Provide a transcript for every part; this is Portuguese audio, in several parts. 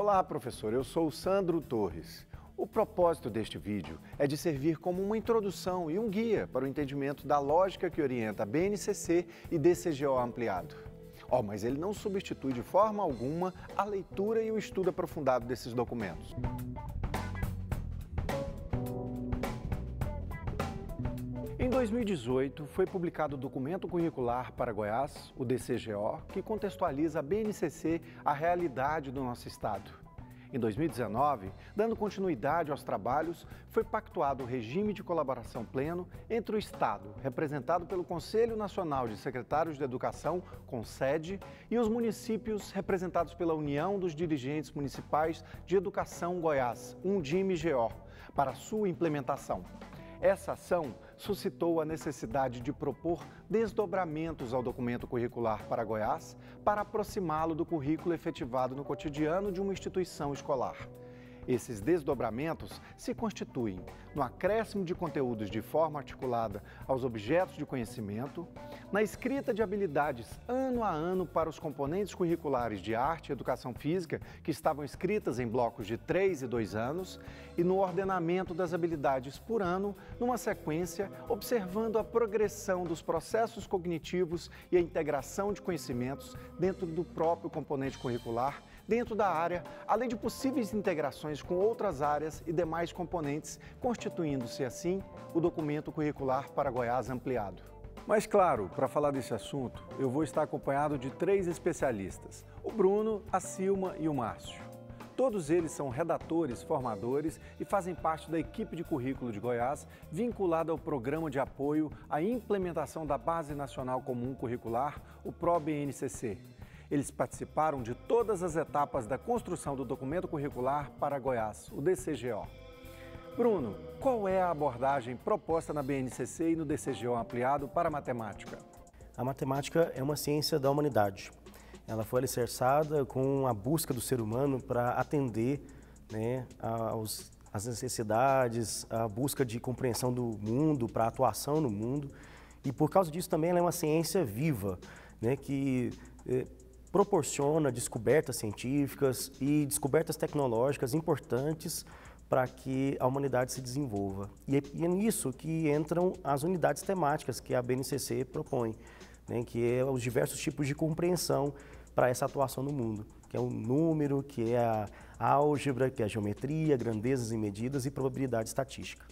Olá, professor. Eu sou o Sandro Torres. O propósito deste vídeo é de servir como uma introdução e um guia para o entendimento da lógica que orienta a BNCC e DCGO ampliado. Mas ele não substitui de forma alguma a leitura e o estudo aprofundado desses documentos. Em 2018, foi publicado o Documento Curricular para Goiás, o DCGO, que contextualiza a BNCC à realidade do nosso estado. Em 2019, dando continuidade aos trabalhos, foi pactuado o regime de colaboração pleno entre o Estado, representado pelo Conselho Nacional de Secretários de Educação, CONSED, e os municípios, representados pela União dos Dirigentes Municipais de Educação Goiás, UNDIME-GO, para sua implementação. Essa ação suscitou a necessidade de propor desdobramentos ao documento curricular para Goiás para aproximá-lo do currículo efetivado no cotidiano de uma instituição escolar. Esses desdobramentos se constituem no acréscimo de conteúdos de forma articulada aos objetos de conhecimento, na escrita de habilidades ano a ano para os componentes curriculares de arte e educação física que estavam escritas em blocos de 3 e 2 anos e no ordenamento das habilidades por ano, numa sequência observando a progressão dos processos cognitivos e a integração de conhecimentos dentro do próprio componente curricular, dentro da área, além de possíveis integrações com outras áreas e demais componentes, constituindo-se assim o documento curricular para Goiás ampliado. Mas claro, para falar desse assunto, eu vou estar acompanhado de 3 especialistas, o Bruno, a Silma e o Márcio. Todos eles são redatores, formadores e fazem parte da equipe de currículo de Goiás, vinculada ao Programa de Apoio à Implementação da Base Nacional Comum Curricular, o PROBNCC. Eles participaram de todas as etapas da construção do documento curricular para Goiás, o DCGO. Bruno, qual é a abordagem proposta na BNCC e no DCGO ampliado para a matemática? A matemática é uma ciência da humanidade. Ela foi alicerçada com a busca do ser humano para atender, às necessidades, a busca de compreensão do mundo, para atuação no mundo. E por causa disso também ela é uma ciência viva, que proporciona descobertas científicas e descobertas tecnológicas importantes para que a humanidade se desenvolva. E é nisso que entram as unidades temáticas que a BNCC propõe, que é os diversos tipos de compreensão para essa atuação no mundo, que é o número, que é a álgebra, que é a geometria, grandezas e medidas e probabilidade estatística.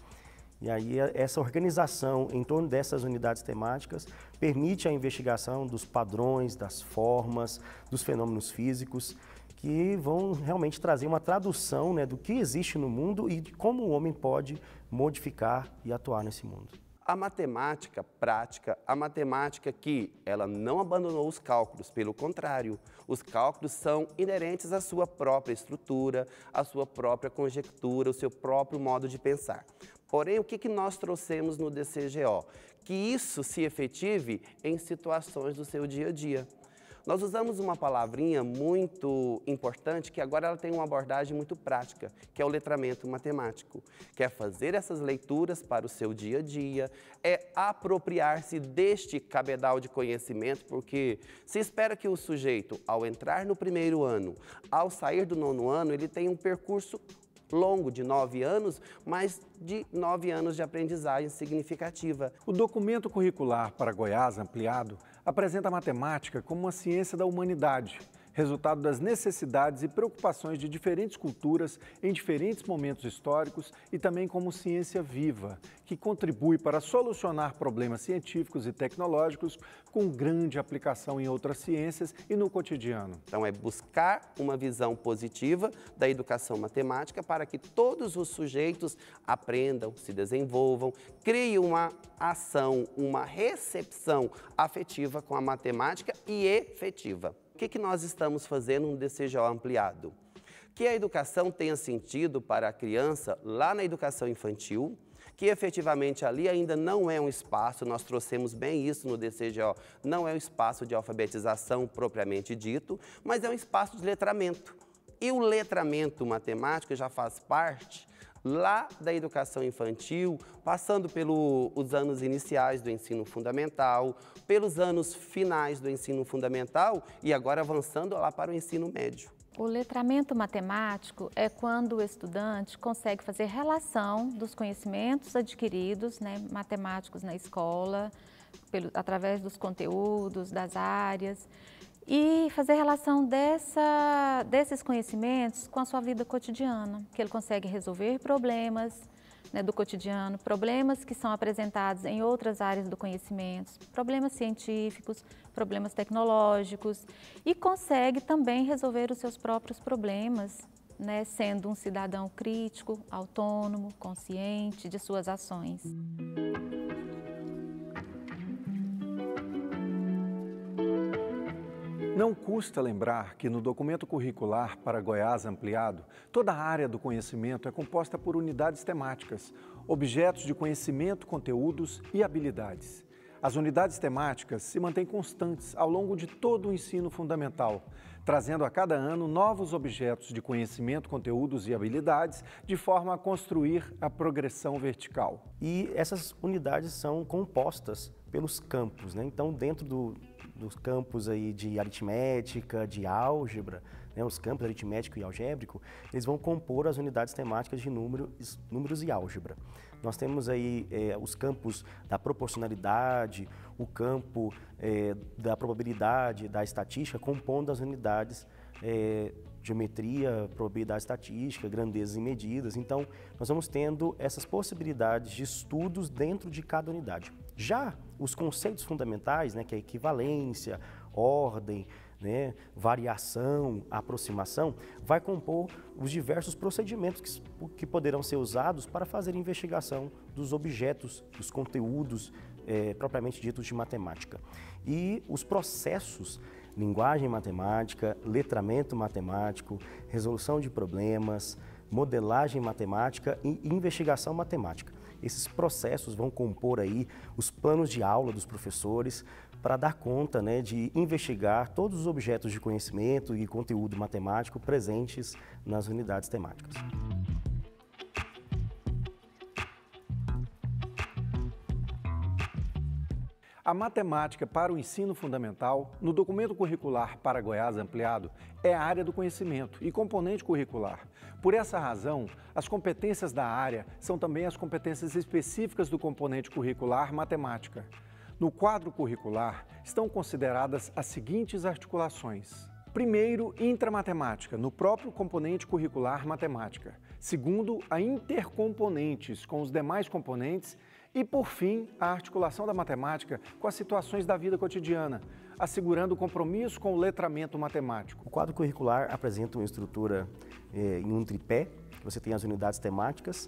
E aí essa organização em torno dessas unidades temáticas permite a investigação dos padrões, das formas, dos fenômenos físicos, que vão realmente trazer uma tradução do que existe no mundo e de como o homem pode modificar e atuar nesse mundo. A matemática prática, a matemática que ela não abandonou os cálculos, pelo contrário, os cálculos são inerentes à sua própria estrutura, à sua própria conjectura, ao seu próprio modo de pensar. Porém, o que nós trouxemos no DCGO? Que isso se efetive em situações do seu dia a dia. Nós usamos uma palavrinha muito importante que agora ela tem uma abordagem muito prática, que é o letramento matemático, que é fazer essas leituras para o seu dia a dia, é apropriar-se deste cabedal de conhecimento, porque se espera que o sujeito, ao entrar no primeiro ano, ao sair do 9º ano, ele tenha um percurso longo de 9 anos, mas de 9 anos de aprendizagem significativa. O documento curricular para Goiás ampliado apresenta a matemática como uma ciência da humanidade, resultado das necessidades e preocupações de diferentes culturas em diferentes momentos históricos e também como ciência viva, que contribui para solucionar problemas científicos e tecnológicos com grande aplicação em outras ciências e no cotidiano. Então é buscar uma visão positiva da educação matemática para que todos os sujeitos aprendam, se desenvolvam, criem uma ação, uma recepção afetiva com a matemática e efetiva. O que nós estamos fazendo no DCGO ampliado? Que a educação tenha sentido para a criança lá na educação infantil, que efetivamente ali ainda não é um espaço, nós trouxemos bem isso no DCGO, não é um espaço de alfabetização propriamente dito, mas é um espaço de letramento. E o letramento matemático já faz parte lá da educação infantil, passando pelos anos iniciais do ensino fundamental, pelos anos finais do ensino fundamental e agora avançando lá para o ensino médio. O letramento matemático é quando o estudante consegue fazer relação dos conhecimentos adquiridos, matemáticos na escola, através dos conteúdos, das áreas, e fazer relação desses conhecimentos com a sua vida cotidiana, que ele consegue resolver problemas do cotidiano, problemas que são apresentados em outras áreas do conhecimento, problemas científicos, problemas tecnológicos, e consegue também resolver os seus próprios problemas, sendo um cidadão crítico, autônomo, consciente de suas ações. Não custa lembrar que no documento curricular para Goiás ampliado, toda a área do conhecimento é composta por unidades temáticas, objetos de conhecimento, conteúdos e habilidades. As unidades temáticas se mantêm constantes ao longo de todo o ensino fundamental, trazendo a cada ano novos objetos de conhecimento, conteúdos e habilidades, de forma a construir a progressão vertical. E essas unidades são compostas pelos campos, Então, dentro dos campos aí de aritmética, de álgebra, os campos aritmético e algébrico, eles vão compor as unidades temáticas de números e álgebra. Nós temos aí os campos da proporcionalidade, o campo da probabilidade, da estatística, compondo as unidades geometria, probabilidade estatística, grandezas e medidas. Então, nós vamos tendo essas possibilidades de estudos dentro de cada unidade. Já os conceitos fundamentais, que é equivalência, ordem, variação, aproximação, vai compor os diversos procedimentos que poderão ser usados para fazer investigação dos objetos, dos conteúdos propriamente ditos de matemática. E os processos, linguagem matemática, letramento matemático, resolução de problemas, modelagem matemática e investigação matemática. Esses processos vão compor aí os planos de aula dos professores para dar conta de investigar todos os objetos de conhecimento e conteúdo matemático presentes nas unidades temáticas. A matemática para o ensino fundamental, no documento curricular para Goiás ampliado, é a área do conhecimento e componente curricular. Por essa razão, as competências da área são também as competências específicas do componente curricular matemática. No quadro curricular, estão consideradas as seguintes articulações. Primeiro, intramatemática, no próprio componente curricular matemática. Segundo, a intercomponentes com os demais componentes. E, por fim, a articulação da matemática com as situações da vida cotidiana, assegurando o compromisso com o letramento matemático. O quadro curricular apresenta uma estrutura em um tripé. Você tem as unidades temáticas,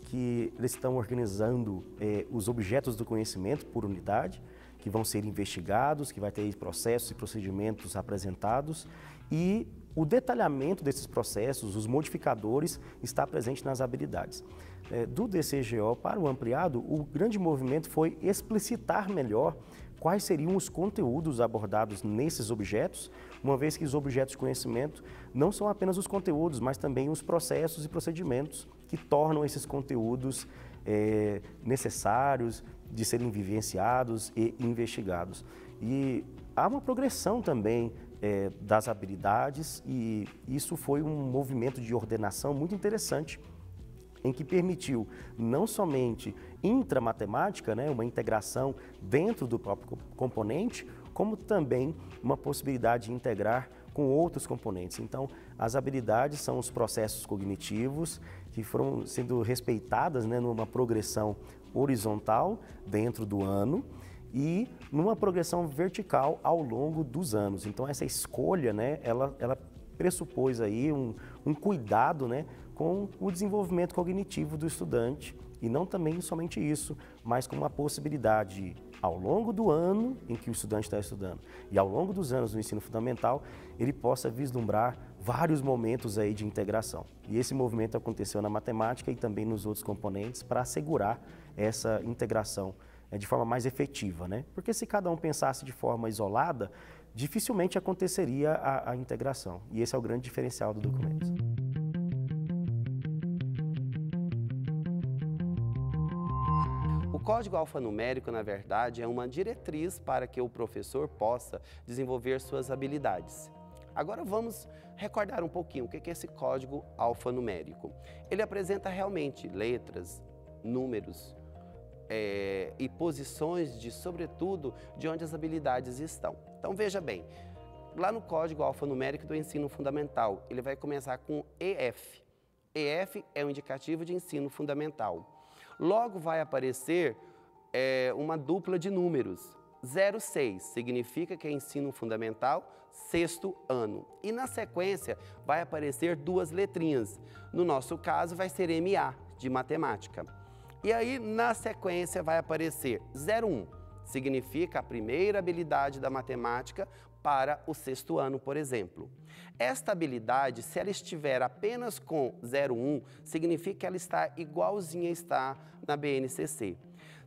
que eles estão organizando os objetos do conhecimento por unidade, que vão ser investigados, que vai ter processos e procedimentos apresentados, e o detalhamento desses processos, os modificadores, está presente nas habilidades. Do DCGO para o ampliado, o grande movimento foi explicitar melhor quais seriam os conteúdos abordados nesses objetos, uma vez que os objetos de conhecimento não são apenas os conteúdos, mas também os processos e procedimentos que tornam esses conteúdos necessários de serem vivenciados e investigados. E há uma progressão também das habilidades, e isso foi um movimento de ordenação muito interessante, em que permitiu não somente intramatemática, uma integração dentro do próprio componente, como também uma possibilidade de integrar com outros componentes. Então, as habilidades são os processos cognitivos que foram sendo respeitadas numa progressão horizontal dentro do ano e numa progressão vertical ao longo dos anos. Então, essa escolha, ela pressupôs aí um cuidado, com o desenvolvimento cognitivo do estudante, e não também somente isso, mas com uma possibilidade, ao longo do ano em que o estudante está estudando e ao longo dos anos do ensino fundamental, ele possa vislumbrar vários momentos aí de integração. E esse movimento aconteceu na matemática e também nos outros componentes para assegurar essa integração de forma mais efetiva, Porque se cada um pensasse de forma isolada, dificilmente aconteceria a integração. E esse é o grande diferencial do documento. O código alfanumérico, na verdade, é uma diretriz para que o professor possa desenvolver suas habilidades. Agora vamos recordar um pouquinho o que é esse código alfanumérico. Ele apresenta realmente letras, números e posições sobretudo, de onde as habilidades estão. Então veja bem, lá no código alfanumérico do ensino fundamental, ele vai começar com EF. EF é um indicativo de ensino fundamental. Logo vai aparecer uma dupla de números. 06 significa que é ensino fundamental, 6º ano. E na sequência vai aparecer duas letrinhas. No nosso caso vai ser MA, de matemática. E aí na sequência vai aparecer 01, significa a primeira habilidade da matemática para o 6º ano, por exemplo. Esta habilidade, se ela estiver apenas com 01, significa que ela está igualzinha está na BNCC.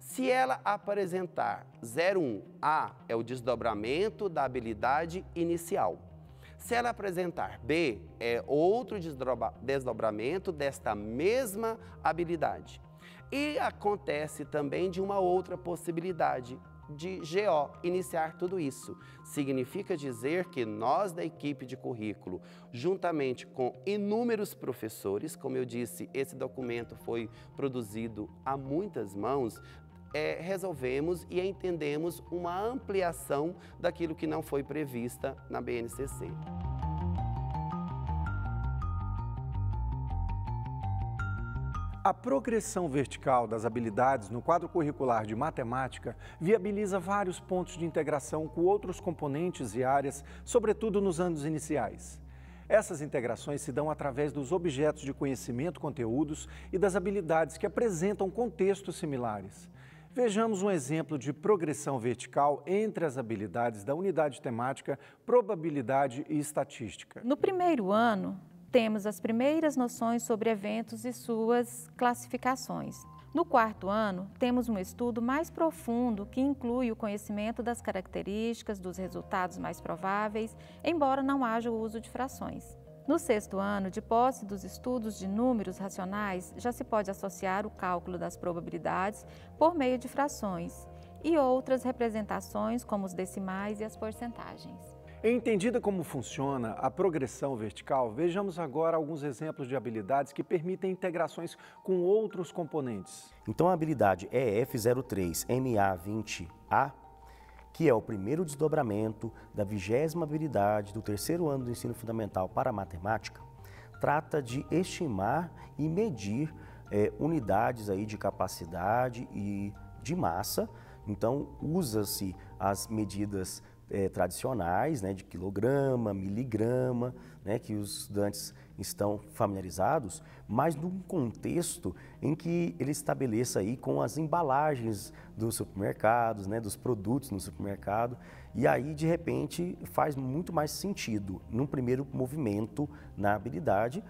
Se ela apresentar 01A, é o desdobramento da habilidade inicial. Se ela apresentar B, é outro desdobramento desta mesma habilidade. E acontece também de uma outra possibilidade, de GO, iniciar tudo isso. Significa dizer que nós da equipe de currículo, juntamente com inúmeros professores, como eu disse, esse documento foi produzido a muitas mãos, resolvemos e entendemos uma ampliação daquilo que não foi prevista na BNCC. A progressão vertical das habilidades no quadro curricular de matemática viabiliza vários pontos de integração com outros componentes e áreas, sobretudo nos anos iniciais. Essas integrações se dão através dos objetos de conhecimento, conteúdos e das habilidades que apresentam contextos similares. Vejamos um exemplo de progressão vertical entre as habilidades da unidade temática, probabilidade e estatística. No primeiro ano, temos as primeiras noções sobre eventos e suas classificações. No quarto ano, temos um estudo mais profundo que inclui o conhecimento das características, dos resultados mais prováveis, embora não haja o uso de frações. No sexto ano, de posse dos estudos de números racionais, já se pode associar o cálculo das probabilidades por meio de frações e outras representações como os decimais e as porcentagens. Entendida como funciona a progressão vertical, vejamos agora alguns exemplos de habilidades que permitem integrações com outros componentes. Então a habilidade EF03 MA20A, que é o primeiro desdobramento da 20ª habilidade do terceiro ano do ensino fundamental para a matemática, trata de estimar e medir unidades aí de capacidade e de massa. Então usa-se as medidas tradicionais, né, de quilograma, miligrama, né, que os estudantes estão familiarizados, mas num contexto em que ele estabeleça aí com as embalagens dos supermercados, né, dos produtos no supermercado, e aí de repente faz muito mais sentido, num primeiro movimento na habilidade,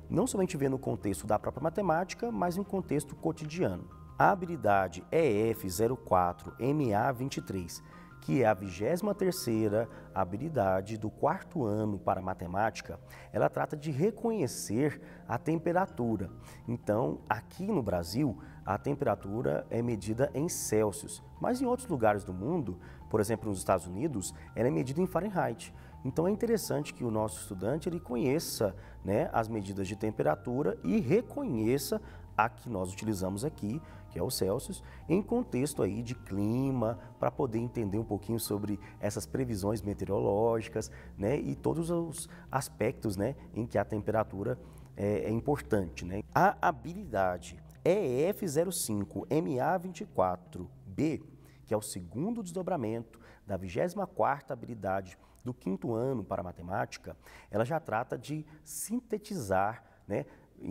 não somente ver no contexto da própria matemática, mas em um contexto cotidiano. A habilidade EF04 MA23, que é a 23ª habilidade do quarto ano para matemática, ela trata de reconhecer a temperatura. Então, aqui no Brasil, a temperatura é medida em Celsius, mas em outros lugares do mundo, por exemplo, nos Estados Unidos, ela é medida em Fahrenheit. Então, é interessante que o nosso estudante ele conheça, né, as medidas de temperatura e reconheça a que nós utilizamos aqui, que é o Celsius, em contexto aí de clima, para poder entender um pouquinho sobre essas previsões meteorológicas, né, e todos os aspectos, né, em que a temperatura é importante, né. A habilidade EF05 MA24B, que é o segundo desdobramento da 24ª habilidade do quinto ano para matemática, ela já trata de sintetizar, né,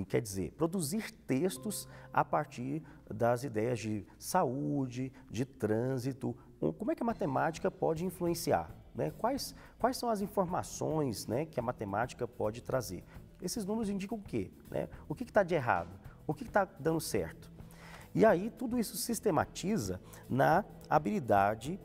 quer dizer, produzir textos a partir das ideias de saúde, de trânsito, como é que a matemática pode influenciar, né? Quais são as informações, né, que a matemática pode trazer? Esses números indicam o quê, né? O que está de errado? O que está dando certo? E aí tudo isso sistematiza na habilidade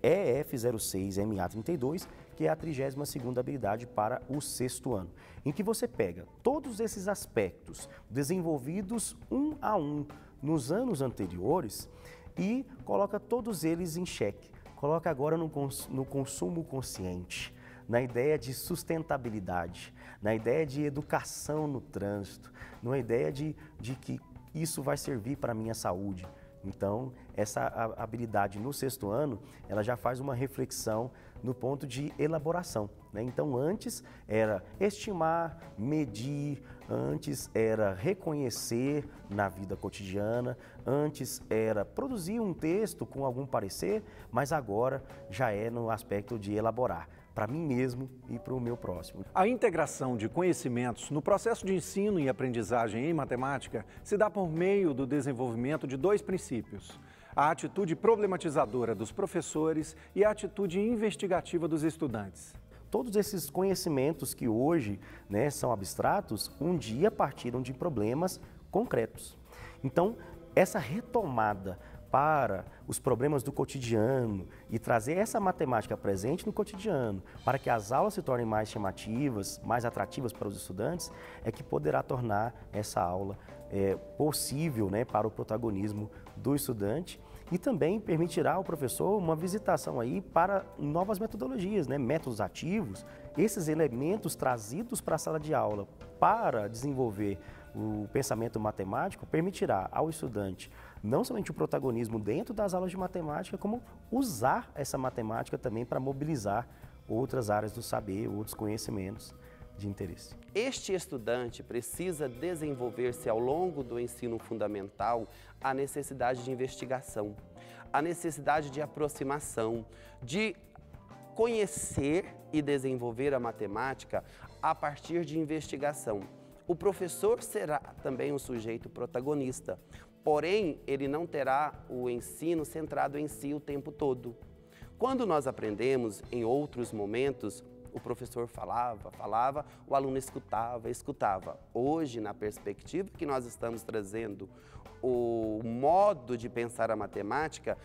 EF06 MA32, que é a 32ª habilidade para o sexto ano, em que você pega todos esses aspectos desenvolvidos um a um nos anos anteriores e coloca todos eles em xeque. Coloca agora no consumo consciente. na ideia de sustentabilidade, na ideia de educação no trânsito, numa ideia de que isso vai servir para a minha saúde. Então, essa habilidade no sexto ano, ela já faz uma reflexão no ponto de elaboração, né? Então, antes era estimar, medir, antes era reconhecer na vida cotidiana, antes era produzir um texto com algum parecer, mas agora já é no aspecto de elaborar, para mim mesmo e para o meu próximo. A integração de conhecimentos no processo de ensino e aprendizagem em matemática se dá por meio do desenvolvimento de dois princípios: a atitude problematizadora dos professores e a atitude investigativa dos estudantes. Todos esses conhecimentos que hoje, né, são abstratos, um dia partiram de problemas concretos. Então, essa retomada para os problemas do cotidiano e trazer essa matemática presente no cotidiano para que as aulas se tornem mais chamativas, mais atrativas para os estudantes, é que poderá tornar essa aula possível, né, para o protagonismo do estudante e também permitirá ao professor uma visitação aí para novas metodologias, né, métodos ativos, esses elementos trazidos para a sala de aula para desenvolver o pensamento matemático permitirá ao estudante não somente o protagonismo dentro das aulas de matemática, como usar essa matemática também para mobilizar outras áreas do saber, outros conhecimentos de interesse. Este estudante precisa desenvolver-se ao longo do ensino fundamental a necessidade de investigação, a necessidade de aproximação, de conhecer e desenvolver a matemática a partir de investigação. O professor será também um sujeito protagonista, porém, ele não terá o ensino centrado em si o tempo todo. Quando nós aprendemos, em outros momentos, o professor falava, o aluno escutava. Hoje, na perspectiva que nós estamos trazendo, o modo de pensar a matemática,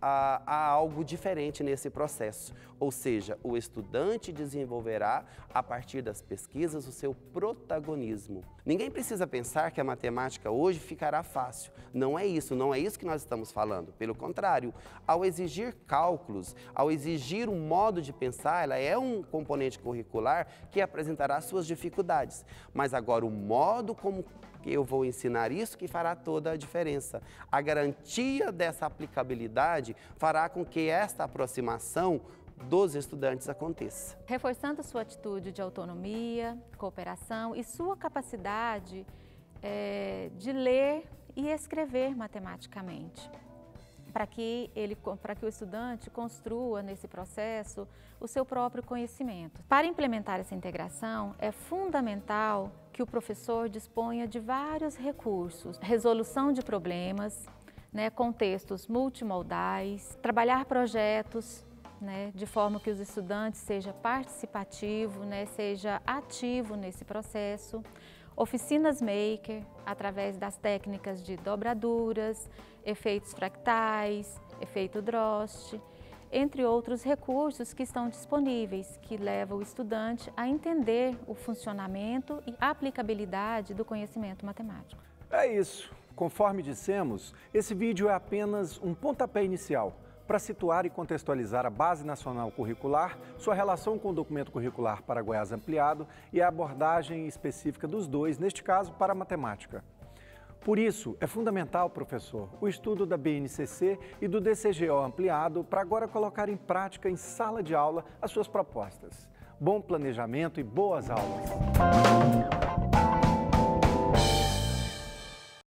há algo diferente nesse processo, ou seja, o estudante desenvolverá, a partir das pesquisas, o seu protagonismo. Ninguém precisa pensar que a matemática hoje ficará fácil. Não é isso que nós estamos falando. Pelo contrário, ao exigir cálculos, ao exigir um modo de pensar, ela é um componente curricular que apresentará suas dificuldades. Mas agora o modo como eu vou ensinar isso que fará toda a diferença. A garantia dessa aplicabilidade fará com que esta aproximação dos estudantes aconteça. Reforçando sua atitude de autonomia, cooperação e sua capacidade de ler e escrever matematicamente, para que o estudante construa nesse processo o seu próprio conhecimento. Para implementar essa integração, é fundamental que o professor disponha de vários recursos: resolução de problemas, né, contextos multimodais, trabalhar projetos, né, de forma que os estudantes sejam participativos, né, seja ativo nesse processo, oficinas maker, através das técnicas de dobraduras, efeitos fractais, efeito Drost, entre outros recursos que estão disponíveis, que levam o estudante a entender o funcionamento e aplicabilidade do conhecimento matemático. É isso. Conforme dissemos, esse vídeo é apenas um pontapé inicial para situar e contextualizar a Base Nacional Curricular, sua relação com o Documento Curricular para Goiás Ampliado e a abordagem específica dos dois, neste caso, para a matemática. Por isso, é fundamental, professor, o estudo da BNCC e do DCGO ampliado para agora colocar em prática em sala de aula as suas propostas. Bom planejamento e boas aulas!